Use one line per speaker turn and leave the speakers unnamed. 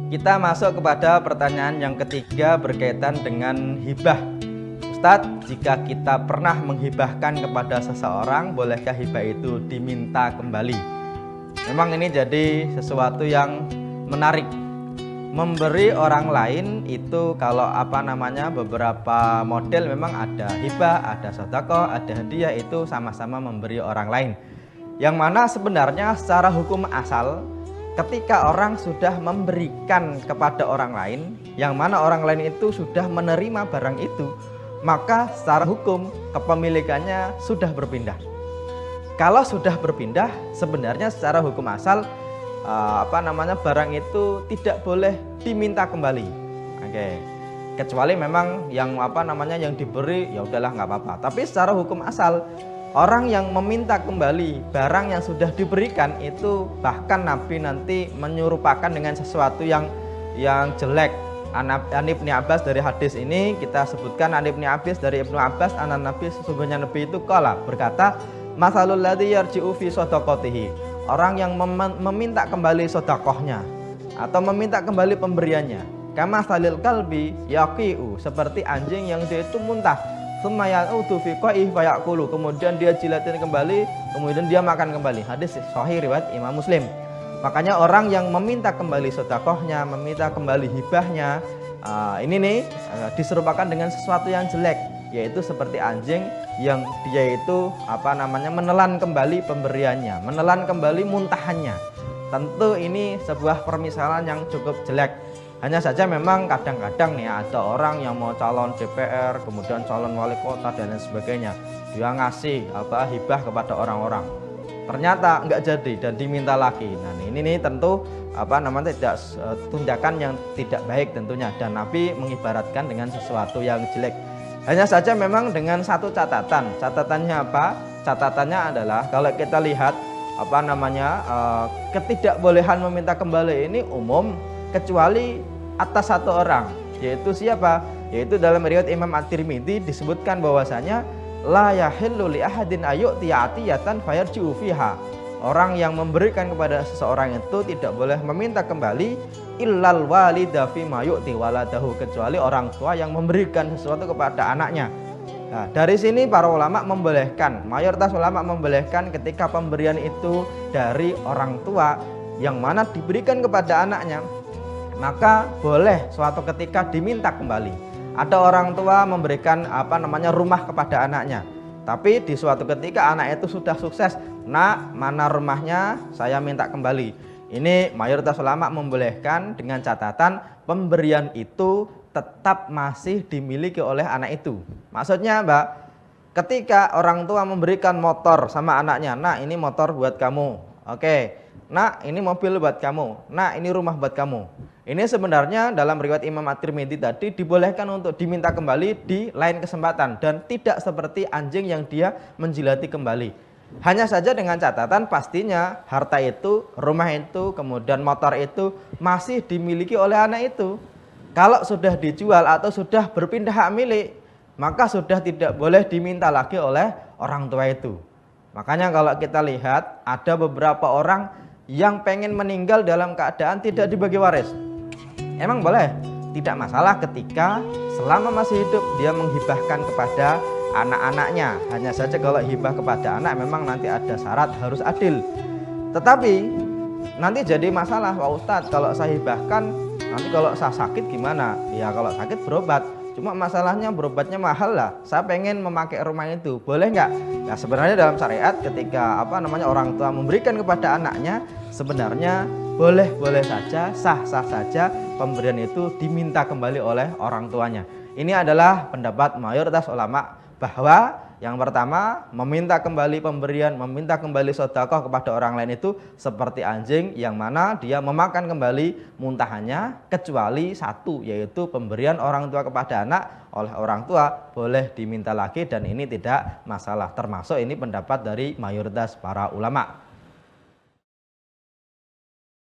Kita masuk kepada pertanyaan yang ketiga berkaitan dengan hibah. Ustadz, jika kita pernah menghibahkan kepada seseorang, bolehkah hibah itu diminta kembali? Memang ini jadi sesuatu yang menarik. Memberi orang lain itu kalau beberapa model memang ada hibah, ada sedekah, ada hadiah, itu sama-sama memberi orang lain. Yang mana sebenarnya secara hukum asal ketika orang sudah memberikan kepada orang lain, yang mana orang lain itu sudah menerima barang itu, maka secara hukum kepemilikannya sudah berpindah. Kalau sudah berpindah, sebenarnya secara hukum asal barang itu tidak boleh diminta kembali. Oke. Kecuali memang yang yang diberi ya udahlah nggak apa-apa. Tapi secara hukum asal orang yang meminta kembali barang yang sudah diberikan itu bahkan Nabi nanti menyerupakan dengan sesuatu yang jelek. An Ibnu Abbas, dari hadis ini kita sebutkan An Ibnu Abbas, dari Ibnu Abbas, anak Nabi, sesungguhnya Nabi itu berkata, masalul ladzi yarji'u fi shadaqatihi, orang yang meminta kembali sedekahnya atau meminta kembali pemberiannya, kama salil kalbi yaqi'u, seperti anjing yang dia itu muntah, sumayaudu fi qaihi fayaqulu, kemudian dia jilatin kembali, kemudian dia makan kembali. Hadis sahih riwayat Imam Muslim. Makanya orang yang meminta kembali sedekahnya, meminta kembali hibahnya, diserupakan dengan sesuatu yang jelek, yaitu seperti anjing yang dia itu menelan kembali pemberiannya, menelan kembali muntahannya. Tentu ini sebuah permisalan yang cukup jelek. Hanya saja memang kadang-kadang nih ada orang yang mau calon DPR, kemudian calon wali kota dan lain sebagainya, dia ngasih hibah kepada orang-orang, ternyata nggak jadi dan diminta lagi. Nah ini tentu tidak tindakan yang tidak baik tentunya, dan Nabi mengibaratkan dengan sesuatu yang jelek. Hanya saja memang dengan satu catatan. Catatannya apa? Catatannya adalah kalau kita lihat ketidakbolehan meminta kembali ini umum kecuali atas satu orang, yaitu siapa? Yaitu dalam riwayat Imam At-Tirmidzi disebutkan bahwasanya la yahillu li ahadin ayu'tiya atiyatan fayarji'u fiha. Orang yang memberikan kepada seseorang itu tidak boleh meminta kembali illal walida fi ma yu'ti waladahu, kecuali orang tua yang memberikan sesuatu kepada anaknya. Nah, dari sini para ulama membolehkan, mayoritas ulama membolehkan ketika pemberian itu dari orang tua yang mana diberikan kepada anaknya, maka boleh suatu ketika diminta kembali. Ada orang tua memberikan rumah kepada anaknya, tapi di suatu ketika anak itu sudah sukses, nak, mana rumahnya, saya minta kembali. Ini mayoritas ulama membolehkan dengan catatan pemberian itu tetap masih dimiliki oleh anak itu. Maksudnya Mbak, ketika orang tua memberikan motor sama anaknya, nah ini motor buat kamu, oke, nah ini mobil buat kamu, nah ini rumah buat kamu. Ini sebenarnya dalam riwayat Imam At-Tirmidzi tadi dibolehkan untuk diminta kembali di lain kesempatan, dan tidak seperti anjing yang dia menjilati kembali. Hanya saja dengan catatan pastinya harta itu, rumah itu, kemudian motor itu masih dimiliki oleh anak itu. Kalau sudah dijual atau sudah berpindah hak milik, maka sudah tidak boleh diminta lagi oleh orang tua itu. Makanya kalau kita lihat ada beberapa orang yang pengen meninggal dalam keadaan tidak dibagi waris. Emang boleh, tidak masalah ketika selama masih hidup dia menghibahkan kepada anak-anaknya. Hanya saja kalau hibah kepada anak memang nanti ada syarat harus adil. Tetapi nanti jadi masalah, Pak Ustadz, kalau saya hibahkan nanti kalau saya sakit gimana? Ya kalau sakit berobat, cuma masalahnya berobatnya mahal lah. Saya pengen memakai rumah itu, boleh nggak? Nah sebenarnya dalam syariat ketika orang tua memberikan kepada anaknya, sebenarnya boleh saja, sah-sah saja pemberian itu diminta kembali oleh orang tuanya. Ini adalah pendapat mayoritas ulama bahwa yang pertama, meminta kembali pemberian, meminta kembali sedekah kepada orang lain itu seperti anjing yang mana dia memakan kembali muntahannya, kecuali satu, yaitu pemberian orang tua kepada anak oleh orang tua boleh diminta lagi, dan ini tidak masalah. Termasuk ini pendapat dari mayoritas para ulama.